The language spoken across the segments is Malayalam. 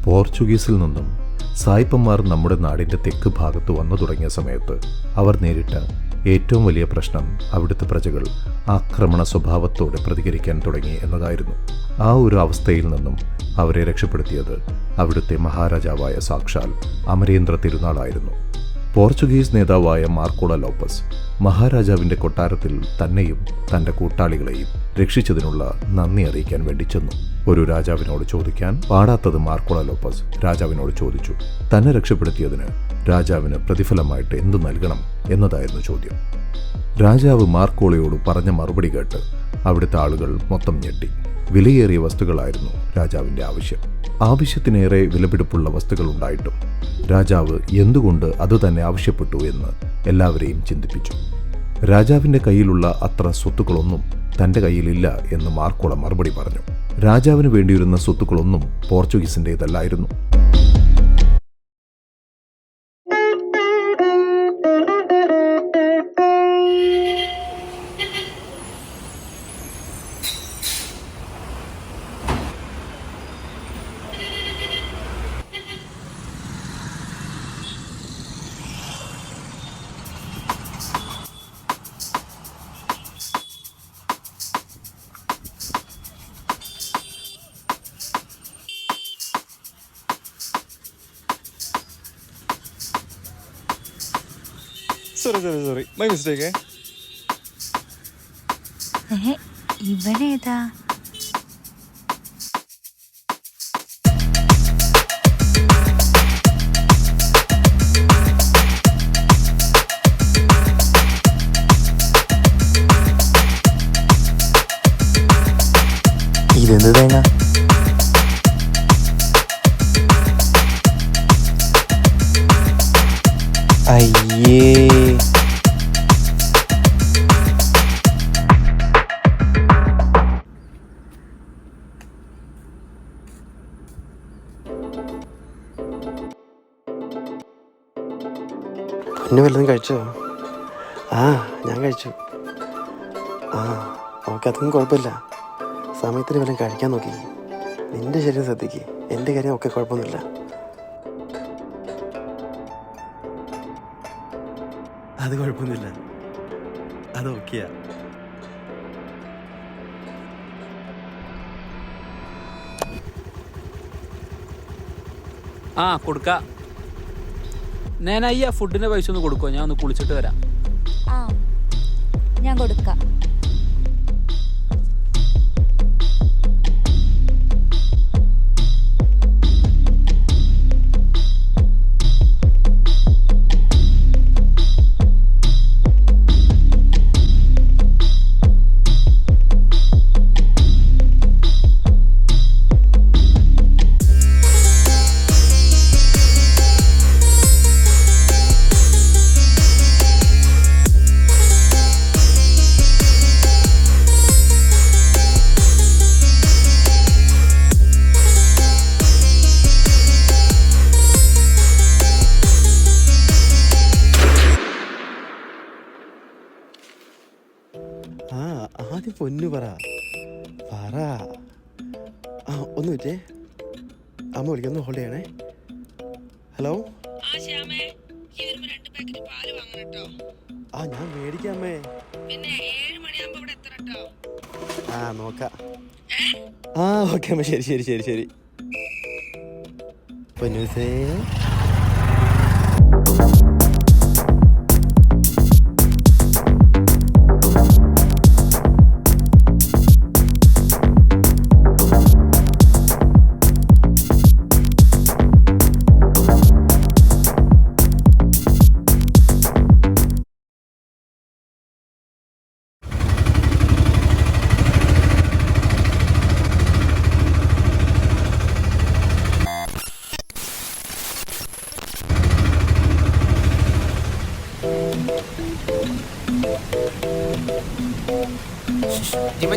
പോർച്ചുഗീസിൽ നിന്നും സായിപ്പന്മാർ നമ്മുടെ നാടിൻ്റെ തെക്ക് ഭാഗത്ത് വന്നു തുടങ്ങിയ സമയത്ത് അവർ നേരിട്ട ഏറ്റവും വലിയ പ്രശ്നം അവിടുത്തെ പ്രജകൾ ആക്രമണ സ്വഭാവത്തോടെ പ്രതികരിക്കാൻ തുടങ്ങി എന്നതായിരുന്നു. ആ ഒരു അവസ്ഥയിൽ നിന്നും അവരെ രക്ഷപ്പെടുത്തിയത് അവിടുത്തെ മഹാരാജാവായ സാക്ഷാൽ അമരേന്ദ്ര തിരുനാളായിരുന്നു. പോർച്ചുഗീസ് നേതാവായ മാർക്കോള ലോപ്പസ് മഹാരാജാവിൻ്റെ കൊട്ടാരത്തിൽ തന്നെയും തൻ്റെ കൂട്ടാളികളെയും രക്ഷിച്ചതിനുള്ള നന്ദി അറിയിക്കാൻ വേണ്ടി ചെന്നു. ഒരു രാജാവിനോട് ചോദിക്കാൻ പാടാത്തത് മാർക്കോള ലോപ്പസ് രാജാവിനോട് ചോദിച്ചു. തന്നെ രക്ഷപ്പെടുത്തിയതിന് രാജാവിന് പ്രതിഫലമായിട്ട് എന്തു നൽകണം എന്നതായിരുന്നു ചോദ്യം. രാജാവ് മാർക്കോളയോട് പറഞ്ഞ മറുപടി കേട്ട് അവിടുത്തെ ആളുകൾ മൊത്തം ഞെട്ടി. വിലയേറിയ വസ്തുക്കളായിരുന്നു രാജാവിൻ്റെ ആവശ്യം. ആവശ്യത്തിനേറെ വിലപിടിപ്പുള്ള വസ്തുക്കൾ ഉണ്ടായിട്ടും രാജാവ് എന്തുകൊണ്ട് അതുതന്നെ ആവശ്യപ്പെട്ടു എന്ന് എല്ലാവരെയും ചിന്തിപ്പിച്ചു. രാജാവിൻ്റെ കയ്യിലുള്ള അത്ര സ്വത്തുക്കളൊന്നും തൻ്റെ കയ്യിലില്ല എന്ന് മാർക്കോള മറുപടി പറഞ്ഞു. രാജാവിന് വേണ്ടിയിരുന്ന സ്വത്തുക്കളൊന്നും പോർച്ചുഗീസിൻ്റേതല്ലായിരുന്നു. Sorry my mistake. ഇവനേതാ? ഇതെന്ത് തേങ്ങ? അയ്യേ, പിന്നെ വല്ലതും കഴിച്ചോ? ഞാൻ കഴിച്ചു. ഓക്കെ, അതൊന്നും കുഴപ്പമില്ല. സമയത്തിന് വല്ലതും കഴിക്കാൻ നോക്കി. നിന്റെ ശരീരം ശ്രദ്ധിക്ക്, എൻ്റെ കാര്യം ഒക്കെ കുഴപ്പമൊന്നുമില്ല. അത് കുഴപ്പമൊന്നുമില്ല, അത് ഓക്കെയാ. കൊടുക്ക. നേനായി ആ ഫുഡിന്റെ പൈസ ഒന്ന് കൊടുക്കോ? ഞാൻ ഒന്ന് കുളിച്ചിട്ട് വരാം. ഞാൻ കൊടുക്കാം. ആദ്യം പൊന്നു പറ. ഒന്ന് വിറ്റേ, അമ്മ വിളിക്കുന്നു, ഹോൾഡ് ചെയ്യണേ. ഹലോ, ഞാൻ മേടിക്കാമേ. നോക്കാം. ഓക്കെ അമ്മ, ശരി ശരി ശരി ശരി. പൊന്നൂസേ,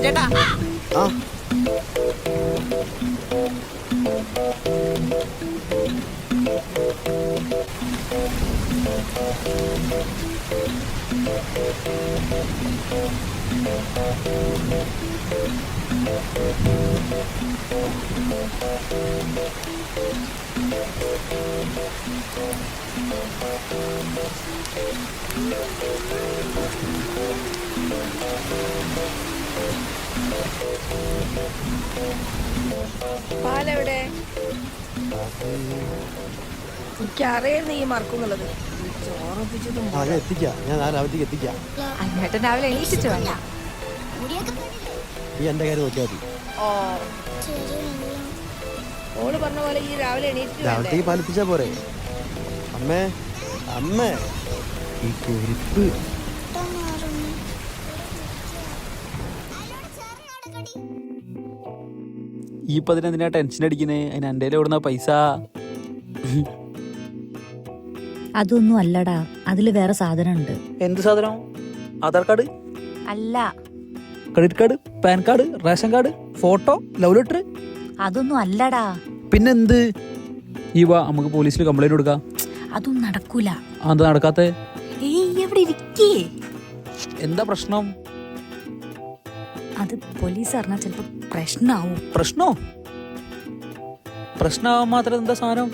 ചേട്ടാ, പാലെവിടെ? എനിക്കറിയായിരുന്നു ഈ മറക്കുന്നുള്ളത്. ചോറപ്പിച്ചതും ഞാൻ എത്തിക്കാം, ഞാൻ രാവിലത്തേക്ക് എത്തിക്കാം. അങ്ങേട്ടൻ രാവിലെ എണീറ്റിട്ട് വേണ്ട. ഈ എൻ്റെ കാര്യം നോക്കിയാൽ മതി. ഓ, ഓള് പറഞ്ഞ പോലെ ഈ രാവിലെ എണീറ്റിട്ട് വേണ്ടേ? രാവിലത്തേക്ക് പാലിപ്പിച്ചാ പോരെ? അമ്മേ അമ്മേ ഈ കുരിപ്പ് ഈ ഇപ്പൊ അതിനെന്തിനാ ടെൻഷൻ അടിക്കുന്നേ? അതിന് എൻ്റെ എവിടുന്ന പൈസ? അതൊന്നും അല്ലടാ, അതില് വേറെ സാധനം ഉണ്ട്. എന്ത് സാധനം? ആധാർ കാർഡ്, അല്ല, credit card, pan card, ration card, photo, love letter? അതൊന്നും അല്ലടാ. പിന്നെന്ത്? ഈ വാ, നമുക്ക് പോലീസിൽ കംപ്ലൈന്റ് കൊടുക്കാം. അതൊന്നും നടക്കൂല. എന്താ നടക്കാത്തെ? ഏയ്, എവിടെ ഇരിക്കേ? എന്താ പ്രശ്നം? അത് പോലീസ് അറിഞ്ഞാൽ ചിലപ്പോ പ്രശ്നാവും. പ്രശ്നോ? പ്രശ്നമാവാൻ മാത്രം എന്താ സാധനം?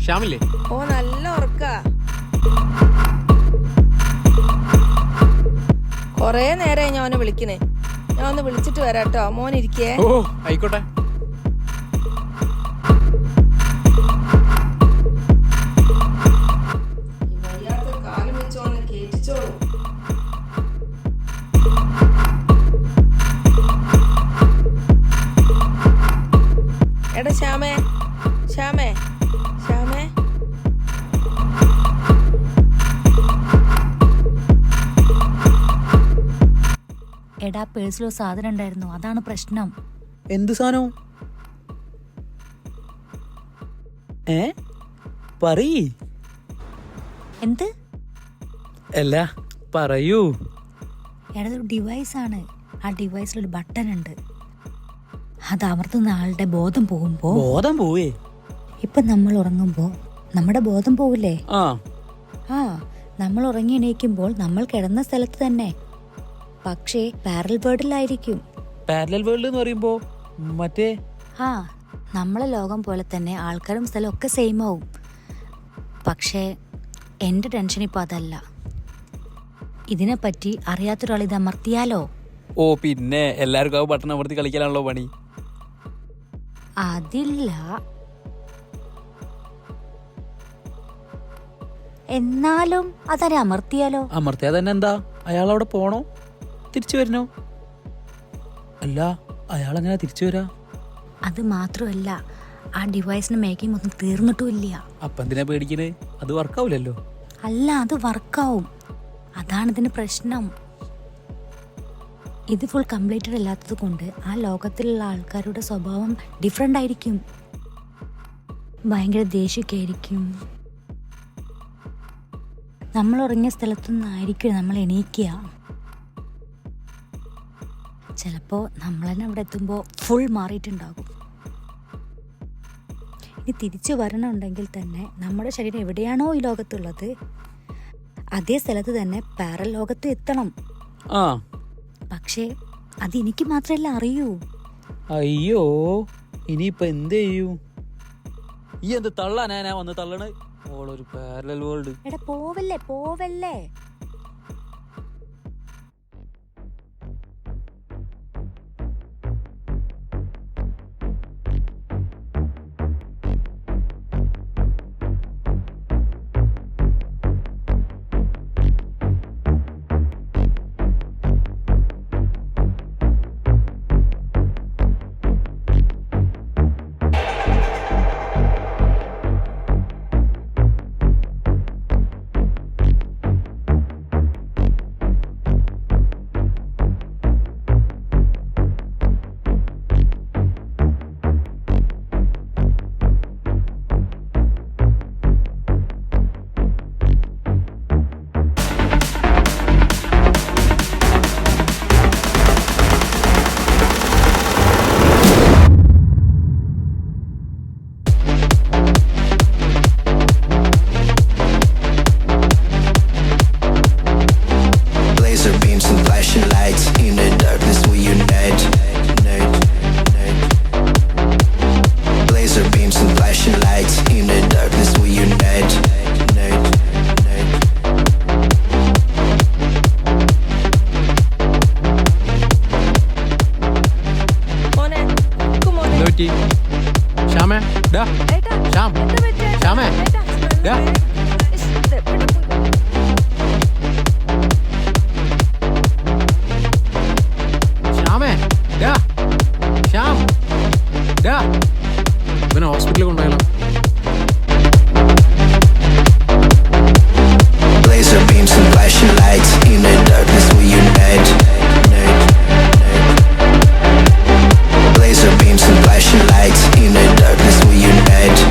ശ്യാമില്ലേ? ഓ, നല്ല ഉറക്ക. കൊറേ നേരമായി ഞാൻ അവനെ വിളിക്കണേ. ഞാൻ ഒന്ന് വിളിച്ചിട്ട് വരാട്ടോ. മോൻ ഇരിക്കേ. ഓ, ആയിക്കോട്ടെ. കാലം വെച്ചോന്ന് കേറ്റിച്ചോളൂ. എടാ ശ്യാമേ, ശ്യാമേ, ശ്യാമേ. എടാ, പേഴ്സിലോ സാധനം ഉണ്ടായിരുന്നു, അതാണ് പ്രശ്നം. എന്ത് സാധനം? പറയ്. എന്ത്? അല്ല, പറയൂ. എടാ, ഒരു ഡിവൈസ് ആണ്. ആ ഡിവൈസിലൊരു ബട്ടൺ ഉണ്ട്. അത് അമർത്തുന്ന ആളുടെ ബോധം പോകുമ്പോ, ബോധം പോവേ? ഇപ്പൊ നമ്മൾ ഉറങ്ങുമ്പോ നമ്മുടെ ബോധം പോവില്ലേ? ആ, നമ്മൾ ഉറങ്ങി എണീക്കുമ്പോൾ നമ്മൾ കിടന്ന സ്ഥലത്ത് തന്നെ, പക്ഷേ പാരലൽ വേൾഡിലായിരിക്കും. പാരലൽ വേൾഡ് എന്ന് പറയുമ്പോ മറ്റേ നമ്മളെ ലോകം പോലെ തന്നെ ആൾക്കാരും സ്ഥലം ഒക്കെ സെയിം ആവും. പക്ഷേ എൻ്റെ ടെൻഷൻ ഇപ്പൊ അതല്ല. ഇതിനെപ്പറ്റി അറിയാത്തൊരാൾ ഇത് അമർത്തിയാലോ? ഓ, പിന്നെ എല്ലാവർക്കും ആ ബട്ടൺ അമർത്തി കളിക്കാനാണല്ലോ പണി. അതില്ല, എന്നാലും അതരെ അമർത്തിയാലോ? അമർത്തിയാ തന്നെ എന്താ? അയാൾ അവിടെ പോണോ തിരിച്ചു വരണോ? അല്ല, അയാൾ എങ്ങനെ തിരിച്ചു വരാ? അത് മാത്രമല്ല, ആ ഡിവൈസിന് മേക്കിംഗ് ഒന്നും തീർന്നിട്ടുമില്ല. അപ്പൊ എന്തിനാ പേടിക്കണേ? അത് വർക്കാവൂലല്ലോ. അല്ല, അത് വർക്കാവും. അതാണ് ഇതിന് പ്രശ്നം. ഇത് ഫുൾ കംപ്ലീറ്റഡ് അല്ലാത്തത് കൊണ്ട് ആ ലോകത്തിലുള്ള ആൾക്കാരുടെ സ്വഭാവം ഡിഫറെൻ്റ് ആയിരിക്കും. ഭയങ്കര ദേഷ്യമൊക്കെ ആയിരിക്കും. നമ്മൾ ഉറങ്ങിയ സ്ഥലത്തുനിന്നായിരിക്കും നമ്മൾ എണീക്കുക. ചിലപ്പോൾ നമ്മൾ തന്നെ അവിടെ എത്തുമ്പോൾ ഫുൾ മാറിയിട്ടുണ്ടാകും. ഇനി തിരിച്ചു വരണമെന്നുണ്ടെങ്കിൽ തന്നെ നമ്മുടെ ശരീരം എവിടെയാണോ ഈ ലോകത്തുള്ളത് അതേ സ്ഥലത്ത് തന്നെ പാരൽ ലോകത്ത് എത്തണം. പക്ഷേ അത് എനിക്ക് മാത്രമല്ല അറിയൂ. അയ്യോ, ഇനിയിപ്പൊ എന്ത് ചെയ്യൂ? ഈ എന്ത് തള്ളാനാ ഞാൻ വന്ന് തള്ളണ്? ഓളൊരു പാരലൽ വേൾഡ്. എടാ, പോവല്ലേ പോവല്ലേ. നോക്കി. ശ്യാമേ ഡാ ശ്യാം, ശ്യാമേ ഡാ. ശ്യാമേ ഡാ, ശ്യാം ഡാ. ഇവനെ ഹോസ്പിറ്റലിൽ കൊണ്ടുപോയാലോ? Laser beams and flashing lights in the darkness we unite. Laser beams and flashing lights in the darkness we unite.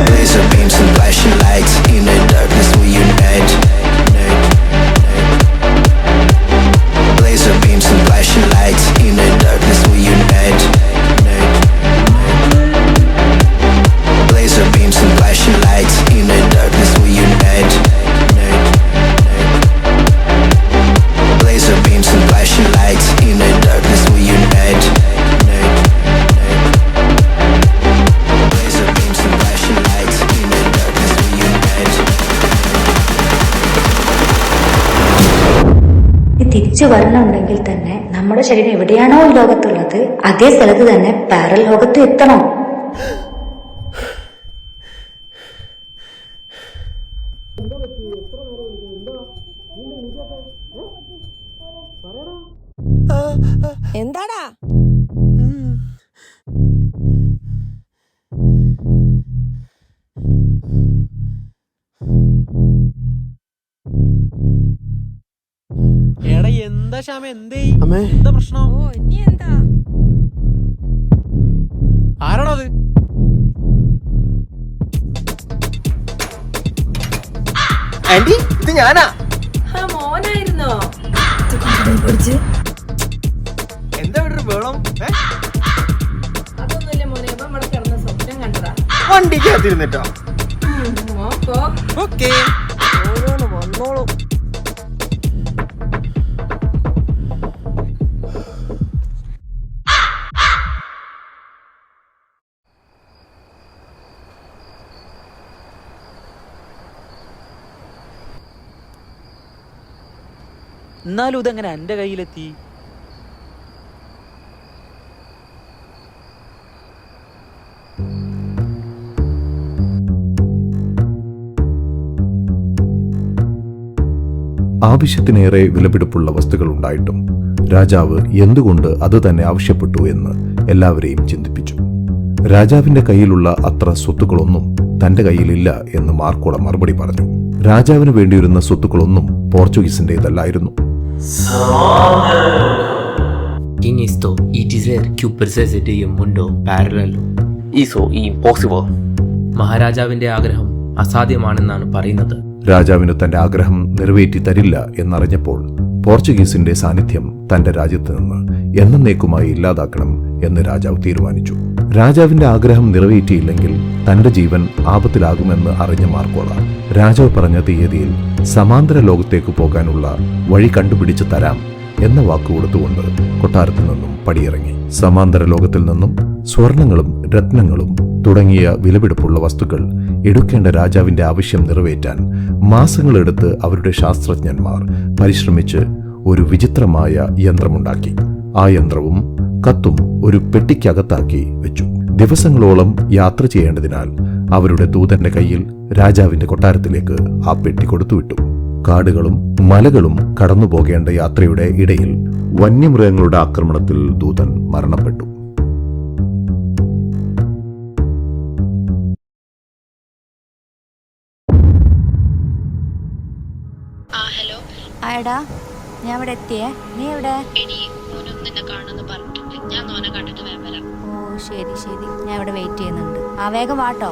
Laser beams and flashing lights in the darkness we unite. Laser beams and flashing lights in the darkness we unite. Laser beams and flashing lights in the darkness we unite. Laser beams and flashing lights in the darkness we unite. Laser beams and flashing lights in the darkness we unite. തിരിച്ചു വരണമെങ്കിൽ തന്നെ നമ്മുടെ ശരീരം എവിടെയാണോ ഈ ലോകത്തുള്ളത് അതേ സ്ഥലത്ത് തന്നെ പാരൽ ലോകത്ത് എത്തണം. എന്താടാ? എടാ എന്താ ശ്യാമ, എന്തേ അമ്മേ. എന്താ പ്രശ്നം? ഓ ഇനി എന്താ? ആരാടാ അത്? ആന്റി ഇത് ഞാനാ. ആ മോനായിരുന്നോ? എന്താ ഇവിടെ ഒരു ബഹളം? അതൊന്നുമില്ല മോനെ, ഇപ്പം ഇവിടെ കിടന്ന സ്വപ്നം കണ്ടതാ. വണ്ടിക്കകത്തിരുന്നിട്ടോ? മോക്കോ ഓക്കേ. ഓരോന്ന് വന്നോളൂ. എന്നാലും ഇതെങ്ങനെ എൻ്റെ കയ്യിലെത്തി? ആവശ്യത്തിനേറെ വിലപിടിപ്പുള്ള വസ്തുക്കൾ ഉണ്ടായിട്ടും രാജാവ് എന്തുകൊണ്ട് അത് തന്നെ ആവശ്യപ്പെട്ടു എന്ന് എല്ലാവരെയും ചിന്തിപ്പിച്ചു. രാജാവിന്റെ കയ്യിലുള്ള അത്ര സ്വത്തുക്കളൊന്നും തന്റെ കയ്യിലില്ല എന്ന് മാർക്കോള മറുപടി പറഞ്ഞു. രാജാവിന് വേണ്ടിയിരുന്ന സ്വത്തുക്കളൊന്നും പോർച്ചുഗീസിന്റേതല്ലായിരുന്നു. King esto y dizer que o processo de un mundo parallelo. Isso impossible. മഹാരാജാവിന്റെ ആഗ്രഹം അസാധ്യമാണെന്നാണ് പറയുന്നത്. രാജാവിന് തന്റെ ആഗ്രഹം നിറവേറ്റി തരില്ല എന്നറിഞ്ഞപ്പോൾ പോർച്ചുഗീസിന്റെ സാന്നിധ്യം തന്റെ രാജ്യത്ത് നിന്ന് എന്നേക്കുമായി ഇല്ലാതാക്കണം എന്ന് രാജാവ് തീരുമാനിച്ചു. രാജാവിന്റെ ആഗ്രഹം നിറവേറ്റിയില്ലെങ്കിൽ തന്റെ ജീവൻ ആപത്തിലാകുമെന്ന് അറിഞ്ഞ മാർക്കോള രാജാവ് പറഞ്ഞ തീയതിയിൽ സമാന്തര ലോകത്തേക്ക് പോകാനുള്ള വഴി കണ്ടുപിടിച്ച് തരാം എന്ന വാക്ക് കൊടുത്തുകൊണ്ട് കൊട്ടാരത്തിൽ നിന്നും പടിയിറങ്ങി. സമാന്തര ലോകത്തിൽ നിന്നും സ്വർണങ്ങളും രത്നങ്ങളും തുടങ്ങിയ വിലപിടിപ്പുള്ള വസ്തുക്കൾ എടുക്കേണ്ട രാജാവിന്റെ ആവശ്യം നിറവേറ്റാൻ മാസങ്ങളെടുത്ത് അവരുടെ ശാസ്ത്രജ്ഞന്മാർ പരിശ്രമിച്ച് ഒരു വിചിത്രമായ യന്ത്രമുണ്ടാക്കി. ആ യന്ത്രവും കത്തും ഒരു പെട്ടിക്കകത്താക്കി വെച്ചു. ദിവസങ്ങളോളം യാത്ര ചെയ്യേണ്ടതിനാൽ അവരുടെ ദൂതന്റെ കയ്യിൽ രാജാവിന്റെ കൊട്ടാരത്തിലേക്ക് ആ പെട്ടി കൊടുത്തുവിട്ടു. കാടുകളും മലകളും കടന്നു പോകേണ്ട യാത്രയുടെ ഇടയിൽ വന്യമൃഗങ്ങളുടെ ആക്രമണത്തിൽ ദൂതൻ മരണപ്പെട്ടു. ആയടാ, ഞാൻ ഇവിടെ എത്തിയേ. നീ എവിടെ? ഓ ശരി ശരി, ഞാൻ ഇവിടെ വെയിറ്റ് ചെയ്യുന്നുണ്ട്. വേഗം വാട്ടോ.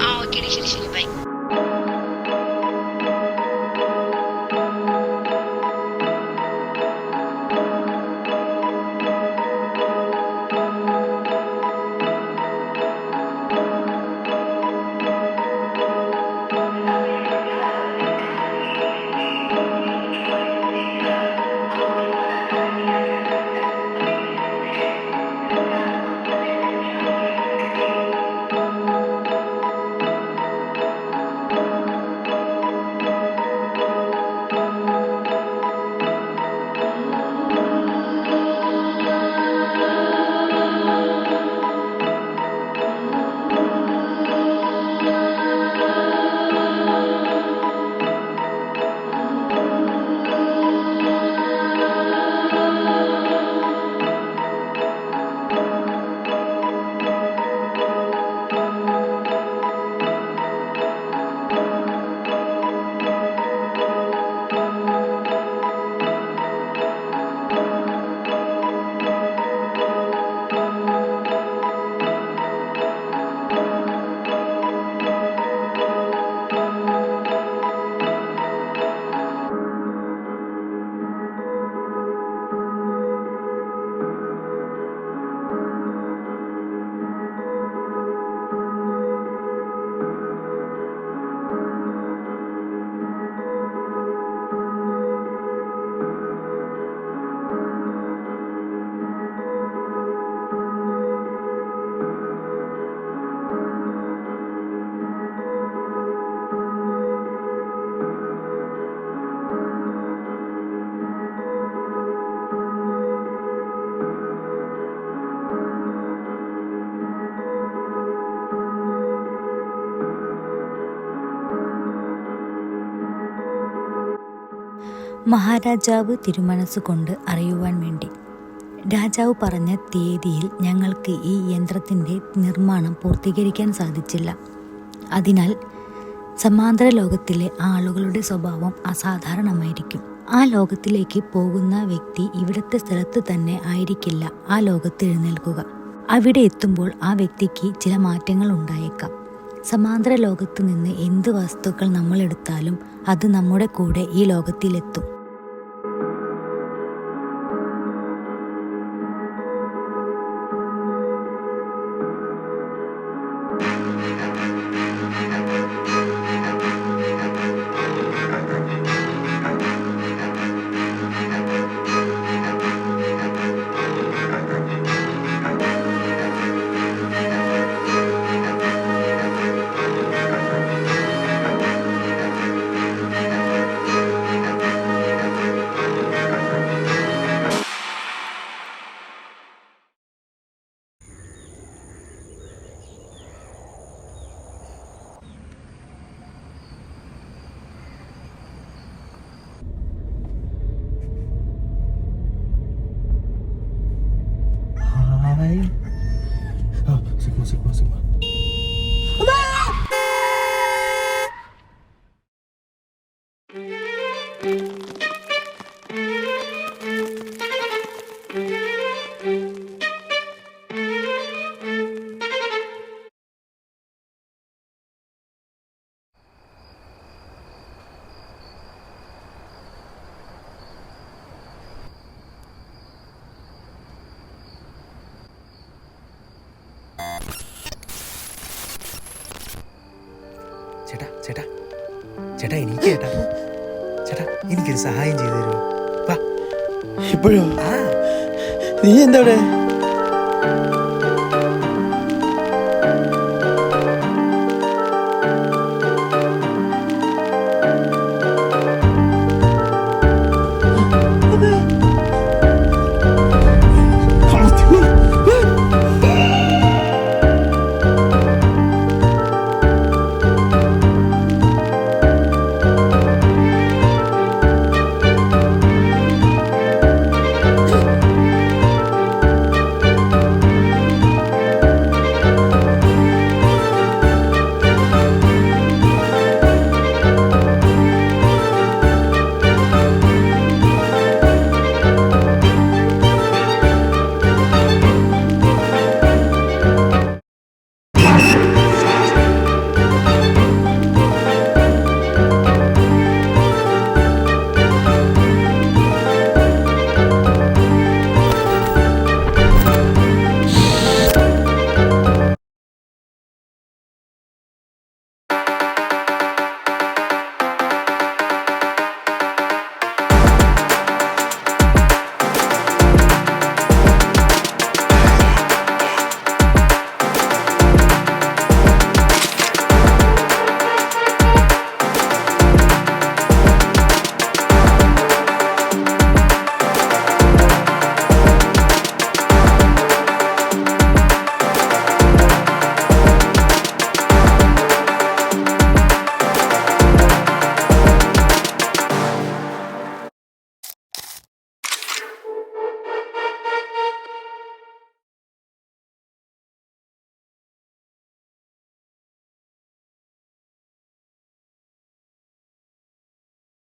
മഹാരാജാവ് തിരുമനസ്സുകൊണ്ട് അറിയുവാൻ വേണ്ടി. രാജാവ് പറഞ്ഞ തീയതിയിൽ ഞങ്ങൾക്ക് ഈ യന്ത്രത്തിൻ്റെ നിർമ്മാണം പൂർത്തീകരിക്കാൻ സാധിച്ചില്ല. അതിനാൽ സമാന്തര ലോകത്തിലെ ആളുകളുടെ സ്വഭാവം അസാധാരണമായിരിക്കും. ആ ലോകത്തിലേക്ക് പോകുന്ന വ്യക്തി ഇവിടുത്തെ സ്ഥലത്ത് തന്നെ ആയിരിക്കില്ല ആ ലോകത്ത് എഴുന്നേൽക്കുക. അവിടെ എത്തുമ്പോൾ ആ വ്യക്തിക്ക് ചില മാറ്റങ്ങൾ ഉണ്ടായേക്കാം. സമാന്തര ലോകത്ത് നിന്ന് എന്ത് വസ്തുക്കൾ നമ്മൾ എടുത്താലും അത് നമ്മുടെ കൂടെ ഈ ലോകത്തിലെത്തും. ചേട്ടാ ചേട്ടാ ചേട്ടാ എനിക്ക് ചേട്ടാ ചേട്ടാ എനിക്കൊരു സഹായം ചെയ്തു തരുമോ? വാ. ഇപ്പോഴോ? നീ എന്താ ഇവിടെ?